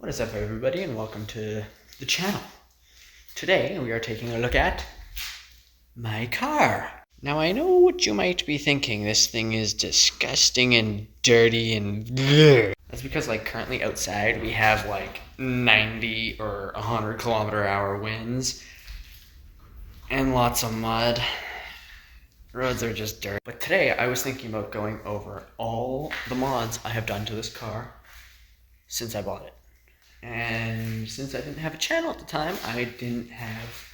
What is up, everybody, and welcome to the channel. Today we are taking a look at my car. Now I know what you might be thinking, this thing is disgusting and dirty and bleh. That's because currently outside we have 90 or 100 km/h winds and lots of mud. Roads are just dirt. But today I was thinking about going over all the mods I have done to this car since I bought it. And since I didn't have a channel at the time, I didn't have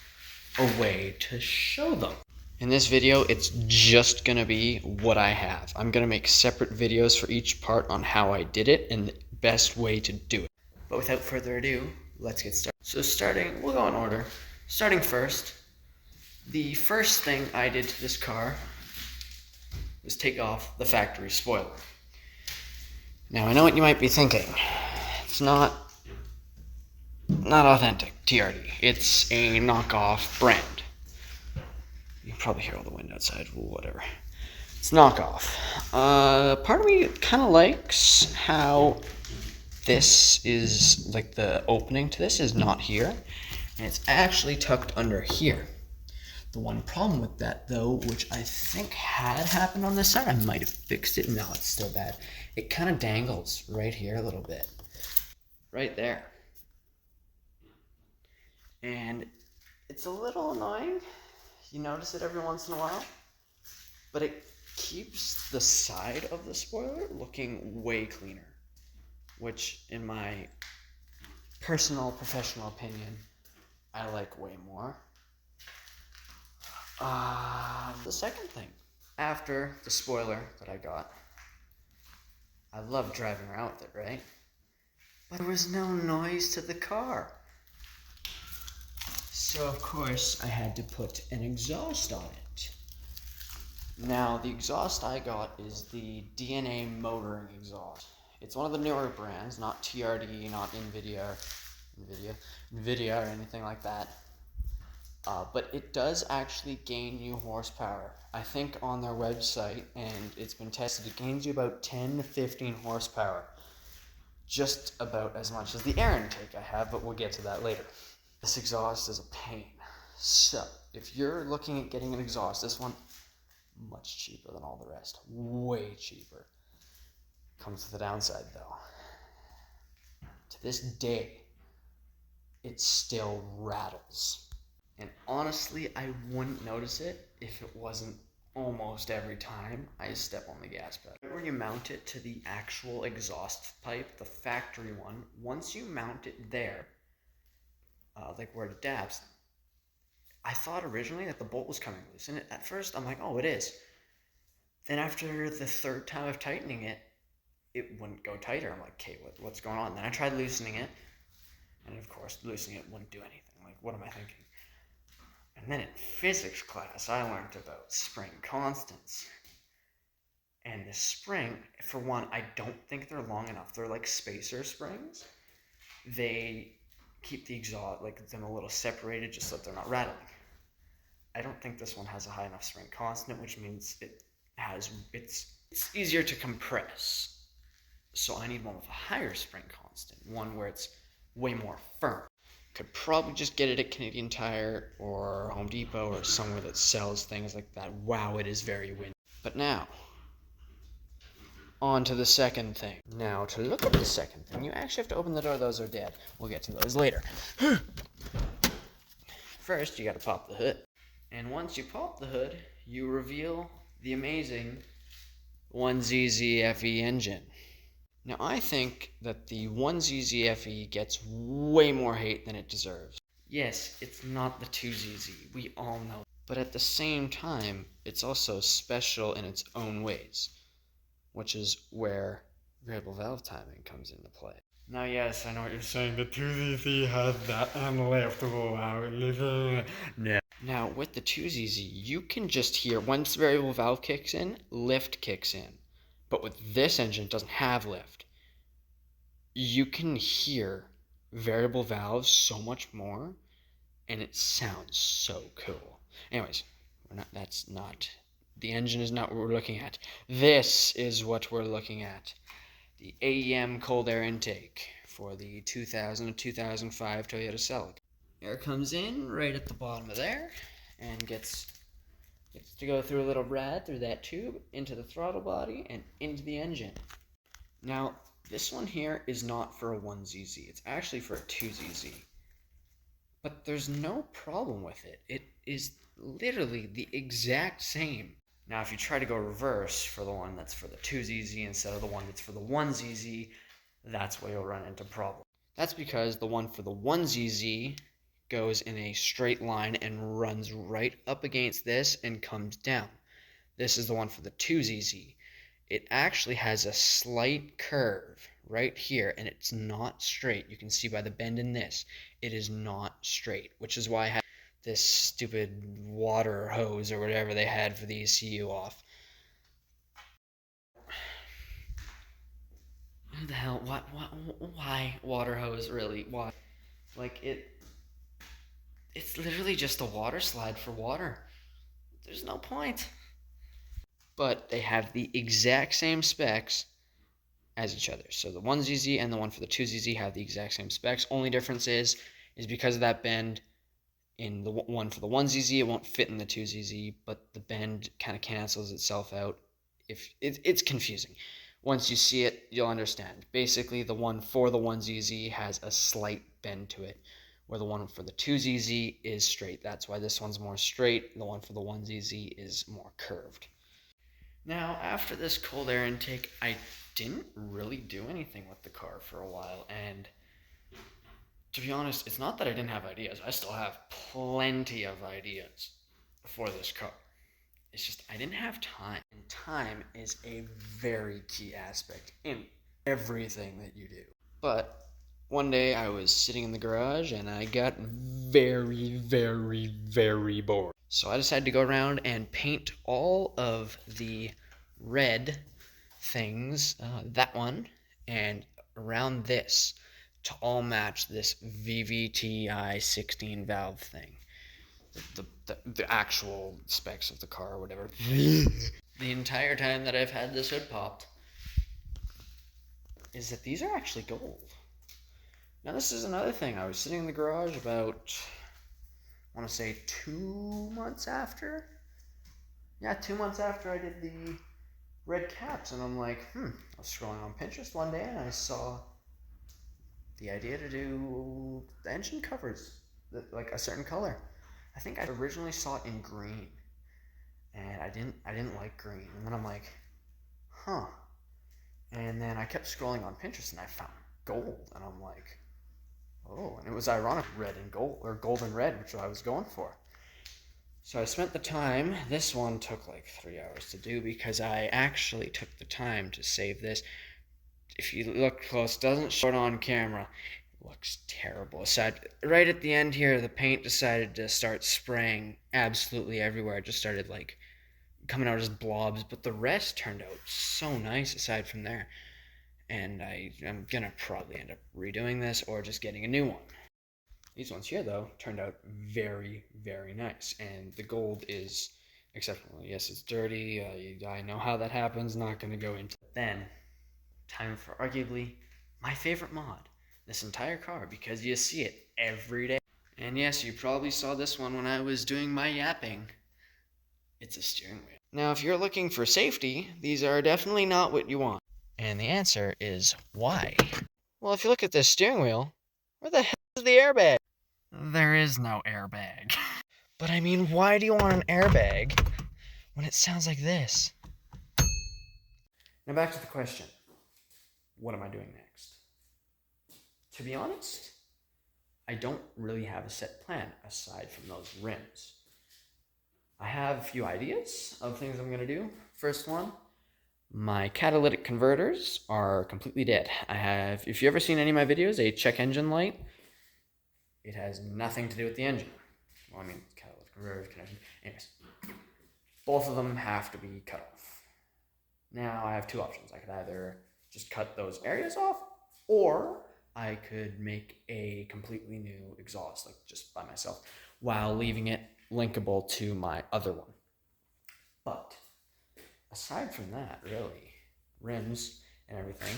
a way to show them. In this video, it's just gonna be what I have. I'm gonna make separate videos for each part on how I did it and the best way to do it. But without further ado, let's get started. So we'll go in order. Starting first, the first thing I did to this car was take off the factory spoiler. Now I know what you might be thinking. It's not authentic TRD. It's a knockoff brand. You can probably hear all the wind outside, whatever. It's knockoff. Part of me kind of likes how this is, the opening to this is not here, and it's actually tucked under here. The one problem with that, though, which I think had happened on this side, I might have fixed it. No, it's still bad. It kind of dangles right here a little bit. Right there. And it's a little annoying. You notice it every once in a while. But it keeps the side of the spoiler looking way cleaner. Which, in my personal, professional opinion, I like way more. The second thing. After the spoiler that I got, I love driving around with it, right? But there was no noise to the car. So, of course, I had to put an exhaust on it. Now, the exhaust I got is the DNA motoring exhaust. It's one of the newer brands, not TRD, not NVIDIA or anything like that. But it does actually gain you horsepower. I think on their website, and it's been tested, it gains you about 10 to 15 horsepower. Just about as much as the air intake I have, but we'll get to that later. This exhaust is a pain. So, if you're looking at getting an exhaust, this one, much cheaper than all the rest. Way cheaper. Comes with the downside, though. To this day, it still rattles. And honestly, I wouldn't notice it if it wasn't almost every time I step on the gas pedal. Where you mount it to the actual exhaust pipe, the factory one, once you mount it there, where it adapts, I thought originally that the bolt was coming loose, and at first I'm like, oh, it is. Then after the third time of tightening it, it wouldn't go tighter. I'm like, okay, what's going on? Then I tried loosening it, and of course, loosening it wouldn't do anything. Like, what am I thinking? And then in physics class, I learned about spring constants. And the spring, for one, I don't think they're long enough. They're like spacer springs. They keep the exhaust, them a little separated just so that they're not rattling. I don't think this one has a high enough spring constant, which means it's easier to compress. So I need one with a higher spring constant, one where it's way more firm. Could probably just get it at Canadian Tire or Home Depot or somewhere that sells things like that. Wow, it is very windy. But now, on to the second thing. Now, to look at the second thing, you actually have to open the door. Those are dead. We'll get to those later. First, you gotta pop the hood. And once you pop the hood, you reveal the amazing 1ZZFE engine. Now, I think that the 1ZZFE gets way more hate than it deserves. Yes, it's not the 2ZZ, we all know. But at the same time, it's also special in its own ways, which is where variable valve timing comes into play. Now, yes, I know what you're saying, the 2ZZ has that and left. No. Now, with the 2ZZ, you can just hear, once variable valve kicks in, lift kicks in. But with this engine, it doesn't have lift. You can hear variable valves so much more, and it sounds so cool. Anyways, the engine is not what we're looking at. This is what we're looking at. The AEM cold air intake for the 2000 to 2005 Toyota Celica. Air comes in right at the bottom of there and gets to go through a little rad through that tube into the throttle body and into the engine. Now, this one here is not for a 1ZZ. It's actually for a 2ZZ. But there's no problem with it. It is literally the exact same. Now, if you try to go reverse for the one that's for the 2ZZ instead of the one that's for the 1ZZ, that's where you'll run into problems. That's because the one for the 1ZZ goes in a straight line and runs right up against this and comes down. This is the one for the 2ZZ. It actually has a slight curve right here, and it's not straight. You can see by the bend in this, it is not straight, which is why I had this stupid water hose or whatever they had for the ECU off. Who the hell? What? Why water hose? Really? Why? Like it's literally just a water slide for water. There's no point. But they have the exact same specs as each other. So the 1ZZ and the one for the 2ZZ have the exact same specs. Only difference is because of that bend in the one for the 1ZZ, it won't fit in the 2ZZ, but the bend kind of cancels itself out. If it's confusing. Once you see it, you'll understand. Basically, the one for the 1ZZ has a slight bend to it, where the one for the 2ZZ is straight. That's why this one's more straight. The one for the 1ZZ is more curved. Now, after this cold air intake, I didn't really do anything with the car for a while, and to be honest, it's not that I didn't have ideas. I still have plenty of ideas for this car. It's just I didn't have time. And time is a very key aspect in everything that you do. But one day I was sitting in the garage and I got very, very, very bored. So I decided to go around and paint all of the red things, that one, and around this, to all match this VVTi 16 valve thing. The actual specs of the car or whatever. The entire time that I've had this hood popped is that these are actually gold. Now this is another thing. I was sitting in the garage about, I want to say 2 months after. Yeah, 2 months after I did the red caps, and I'm like, I was scrolling on Pinterest one day and I saw the idea to do the engine covers, like a certain color. I think I originally saw it in green, and I didn't like green. And then I'm like, and then I kept scrolling on Pinterest and I found gold, and I'm like, oh, and it was ironic, red and gold, or gold and red, which I was going for. So I spent the time. This one took like 3 hours to do because I actually took the time to save this. If you look close, it doesn't show it on camera. It looks terrible. Aside, right at the end here, the paint decided to start spraying absolutely everywhere. It just started like coming out as blobs, but the rest turned out so nice aside from there. And I'm gonna probably end up redoing this or just getting a new one. These ones here, though, turned out very, very nice. And the gold is exceptional. Yes, it's dirty. I know how that happens. Not going to go into it. Then, time for arguably my favorite mod. This entire car, because you see it every day. And yes, you probably saw this one when I was doing my yapping. It's a steering wheel. Now, if you're looking for safety, these are definitely not what you want. And the answer is why? Well, if you look at this steering wheel, where the hell is the airbag? There is no airbag. But I mean, why do you want an airbag when it sounds like this? Now back to the question. What am I doing next? To be honest, I don't really have a set plan aside from those rims. I have a few ideas of things I'm going to do. First one, my catalytic converters are completely dead. I have, if you've ever seen any of my videos, a check engine light. It has nothing to do with the engine. Well, I mean, catalytic converters, connection. Anyways, both of them have to be cut off. Now, I have two options. I could either just cut those areas off, or I could make a completely new exhaust, like just by myself, while leaving it linkable to my other one. But aside from that, really, rims and everything,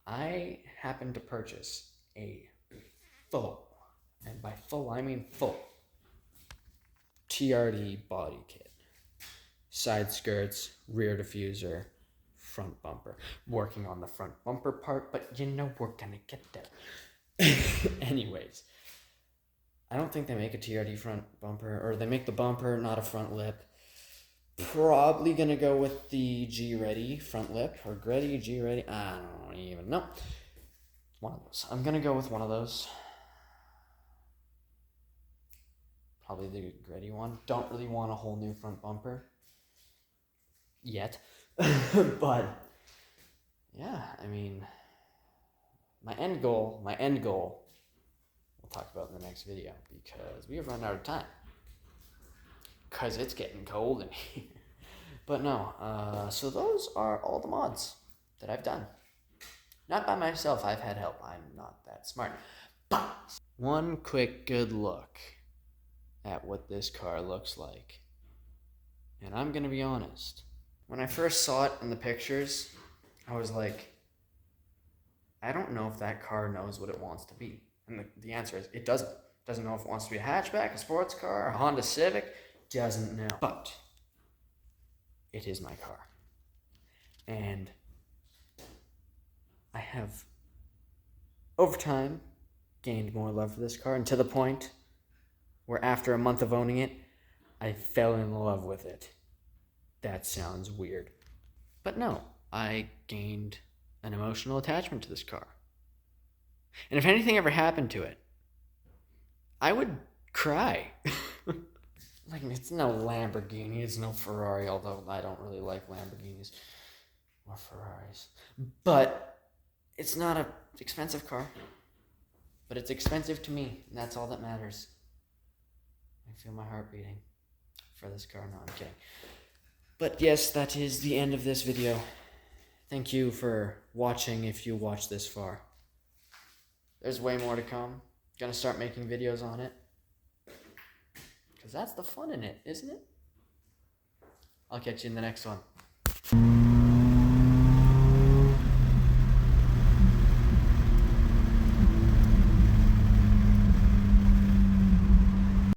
I happened to purchase a full, and by full I mean full, TRD body kit. Side skirts, rear diffuser, front bumper. Working on the front bumper part, but you know we're gonna get there. Anyways, I don't think they make a TRD front bumper, or they make the bumper, not a front lip. Probably gonna go with the G-Ready front lip, or Greddy, G-Ready, I don't even know. One of those. I'm gonna go with one of those. Probably the Greddy one. Don't really want a whole new front bumper yet. But yeah, I mean, my end goal, we'll talk about in the next video, because we have run out of time. Because it's getting cold in here. But no, so those are all the mods that I've done. Not by myself, I've had help. I'm not that smart. But one quick good look at what this car looks like. And I'm gonna be honest. When I first saw it in the pictures, I was like, I don't know if that car knows what it wants to be. And the answer is, it doesn't. It doesn't know if it wants to be a hatchback, a sports car, a Honda Civic. Doesn't know. But it is my car. And I have, over time, gained more love for this car, and to the point where after a month of owning it, I fell in love with it. That sounds weird. But no, I gained an emotional attachment to this car. And if anything ever happened to it, I would cry. Like, it's no Lamborghini, it's no Ferrari, although I don't really like Lamborghinis or Ferraris. But it's not an expensive car. But it's expensive to me, and that's all that matters. I feel my heart beating for this car. No, I'm kidding. But yes, that is the end of this video. Thank you for watching if you watched this far. There's way more to come. Gonna start making videos on it. Because that's the fun in it, isn't it? I'll catch you in the next one.